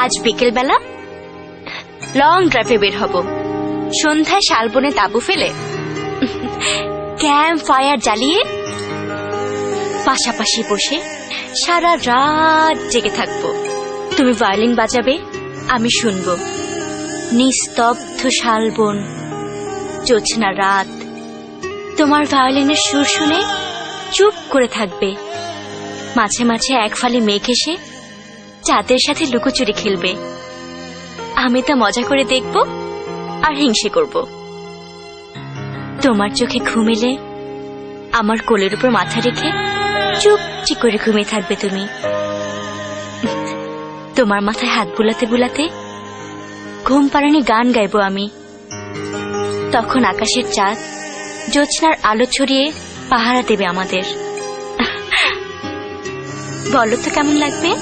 আজ বিকেল বেলা লং ড্রাইভে বের হব। সন্ধ্যায় শালবনে তাঁবু ফেলে ক্যাম্প ফায়ার জ্বালিয়ে পাশাপাশি বসে সারা রাত জেগে থাকবো। তুমি ভায়োলিন বাজাবে, আমি শুনবো। নিস্তব্ধ শালবন, জোছনা রাত, তোমার ভায়োলিনের সুর শুনে চুপ করে থাকবে। মাঝে মাঝে এক ফালি মেঘ এসে চাঁদের সাথে লুকোচুরি খেলবে। আমি তা মজা করে দেখব আর হিংসে করব। তোমার চোখে ঘুম এলে আমার কোলের উপর মাথা রেখে চুপচি করে ঘুমিয়ে থাকবে তুমি। তোমার মাথায় হাত বুলাতে বুলাতে ঘুম পাড়ানি গান গাইবো আমি। তখন আকাশের চাঁদ জ্যোৎস্নার আলো ছড়িয়ে পাহারা দেবে আমাদের। বলো তো কেমন লাগবে?